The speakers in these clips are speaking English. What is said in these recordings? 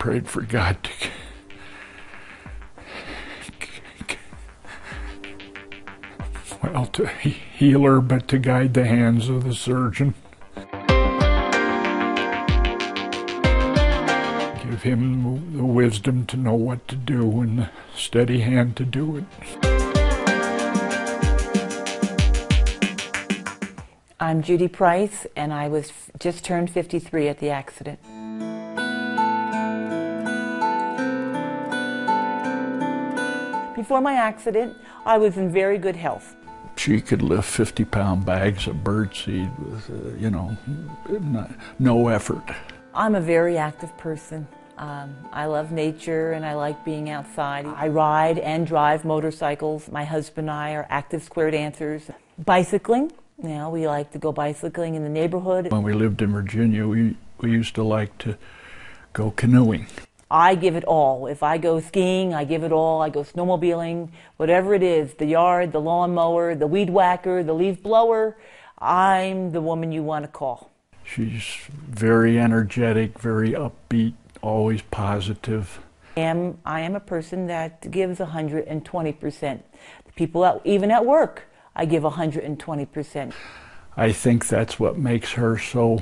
prayed for God to to heal her, but to guide the hands of the surgeon. Give him the wisdom to know what to do and the steady hand to do it. I'm Judy Price, and I was just turned 53 at the accident. Before my accident, I was in very good health. She could lift 50-pound bags of birdseed with, no effort. I'm a very active person. I love nature and I like being outside. I ride and drive motorcycles. My husband and I are active square dancers. Bicycling, we like to go bicycling in the neighborhood. When we lived in Virginia, we used to like to go canoeing. I give it all. If I go skiing, I give it all. I go snowmobiling, whatever it is, the yard, the lawnmower, the weed whacker, the leaf blower, I'm the woman you want to call. She's very energetic, very upbeat, always positive. I am a person that gives 120%. People, even at work, I give 120%. I think that's what makes her so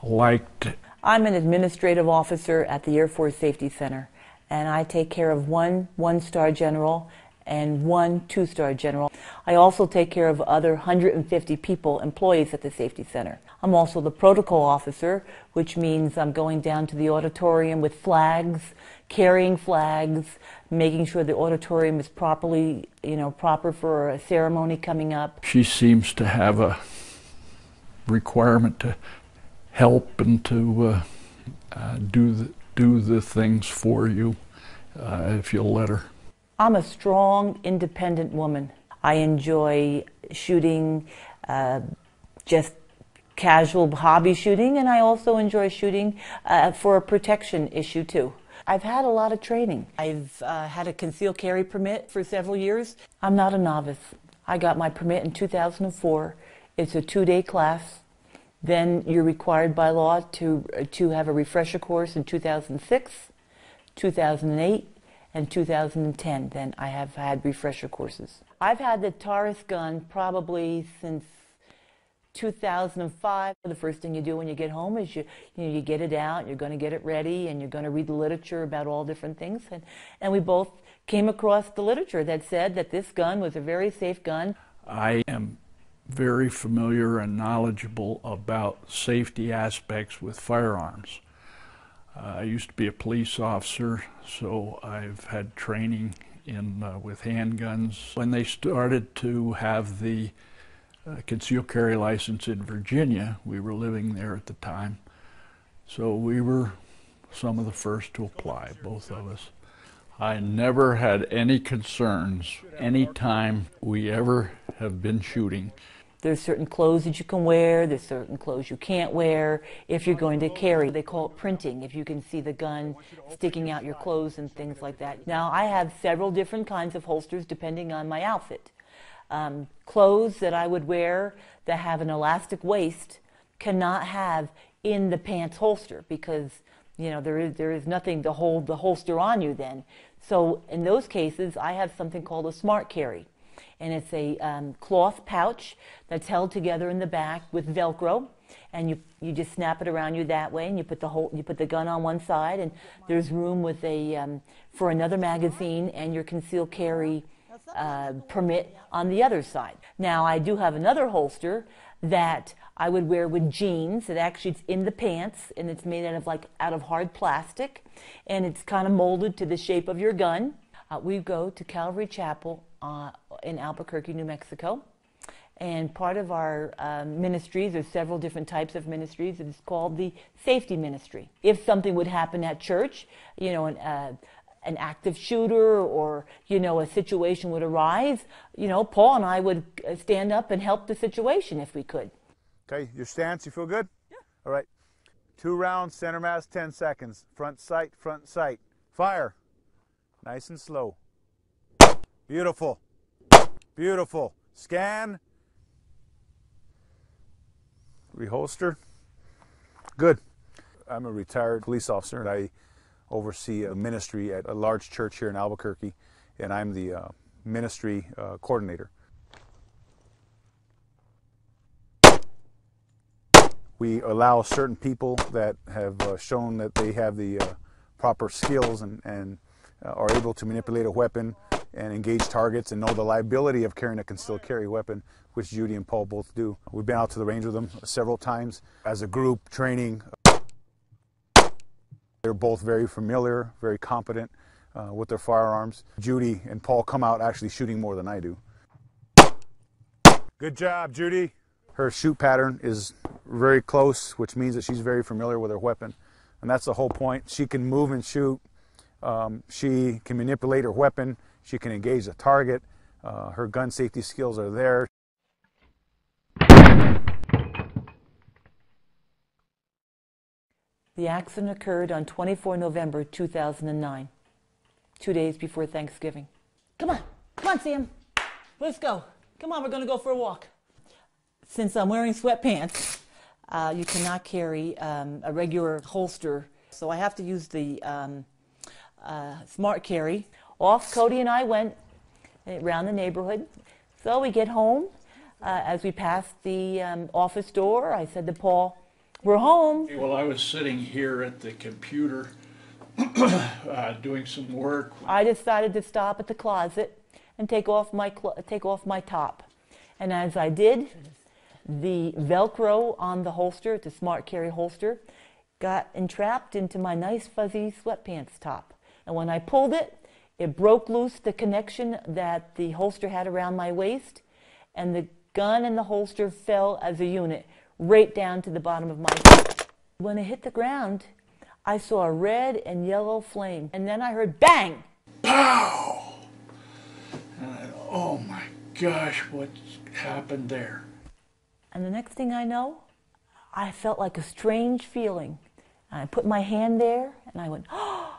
liked. I'm an administrative officer at the Air Force Safety Center, and I take care of one one-star general and one two-star general. I also take care of other 150 people, employees at the Safety Center. I'm also the protocol officer, which means I'm going down to the auditorium with flags, carrying flags, making sure the auditorium is properly, proper for a ceremony coming up. She seems to have a requirement to help and to do the things for you if you'll let her. I'm a strong, independent woman. I enjoy shooting, just casual hobby shooting, and I also enjoy shooting for a protection issue too. I've had a lot of training. I've had a concealed carry permit for several years. I'm not a novice. I got my permit in 2004. It's a 2-day class. Then you're required by law to have a refresher course in 2006, 2008, and 2010. Then I have had refresher courses. I've had the Taurus gun probably since 2005. The first thing you do when you get home is you get it out, you're going to get it ready, and you're going to read the literature about all different things. And we both came across the literature that said that this gun was a very safe gun. I am very familiar and knowledgeable about safety aspects with firearms. I used to be a police officer, so I've had training with handguns. When they started to have the concealed carry license in Virginia, we were living there at the time, so we were some of the first to apply, both of us. I never had any concerns any time we ever have been shooting. There's certain clothes that you can wear, there's certain clothes you can't wear if you're going to carry. They call it printing, if you can see the gun sticking out your clothes and things like that. Now, I have several different kinds of holsters depending on my outfit. Clothes that I would wear that have an elastic waist cannot have in the pants holster because there is nothing to hold the holster on you then. So in those cases, I have something called a smart carry. And it's a cloth pouch that's held together in the back with Velcro, and you just snap it around you that way, and you put the gun on one side, and there's room with for another magazine and your concealed carry permit on the other side. Now, I do have another holster that I would wear with jeans. It actually it's in the pants, and it's made out of hard plastic, and it's kind of molded to the shape of your gun. We go to Calvary Chapel in Albuquerque, New Mexico, and part of our ministries, there's several different types of ministries. It's called the safety ministry. If something would happen at church, an active shooter or a situation would arise, Paul and I would stand up and help the situation if we could. Okay, your stance, you feel good? Yeah. All right. 2 rounds, center mass, 10 seconds. Front sight, fire. Nice and slow. Beautiful. Beautiful. Scan. Reholster. Good. I'm a retired police officer, and I oversee a ministry at a large church here in Albuquerque, and I'm the ministry coordinator. We allow certain people that have shown that they have the proper skills and are able to manipulate a weapon and engage targets and know the liability of carrying a concealed carry weapon, which Judy and Paul both do. We've been out to the range with them several times as a group training. They're both very familiar, very competent with their firearms. Judy and Paul come out actually shooting more than I do. Good job, Judy. Her shoot pattern is very close, which means that she's very familiar with her weapon. And that's the whole point. She can move and shoot. She can manipulate her weapon. She can engage the target. Her gun safety skills are there. The accident occurred on 24 November 2009, 2 days before Thanksgiving. Come on, Sam. Let's go. Come on, we're going to go for a walk. Since I'm wearing sweatpants, you cannot carry a regular holster, so I have to use the smart carry. Off Cody and I went around the neighborhood. So we get home. As we passed the office door, I said to Paul, "We're home." Well, I was sitting here at the computer doing some work. I decided to stop at the closet and take off my top. And as I did, the Velcro on the holster, the smart carry holster, got entrapped into my nice fuzzy sweatpants top. And when I pulled it, it broke loose the connection that the holster had around my waist, and the gun and the holster fell as a unit right down to the bottom of my feet. When it hit the ground, I saw a red and yellow flame, and then I heard bang! Pow! And I, oh my gosh, what happened there? And the next thing I know, I felt like a strange feeling. And I put my hand there, and I went, oh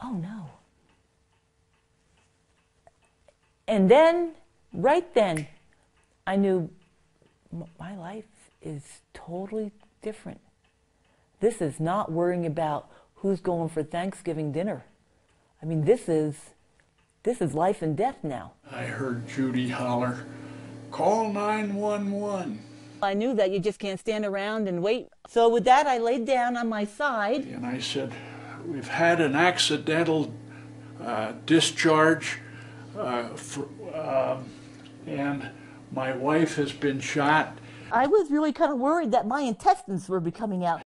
no. And then, right then, I knew my life is totally different. This is not worrying about who's going for Thanksgiving dinner. I mean, this is life and death now. I heard Judy holler, "Call 911." I knew that you just can't stand around and wait. So with that, I laid down on my side. And I said, "We've had an accidental discharge, and my wife has been shot." I was really kind of worried that my intestines were coming out.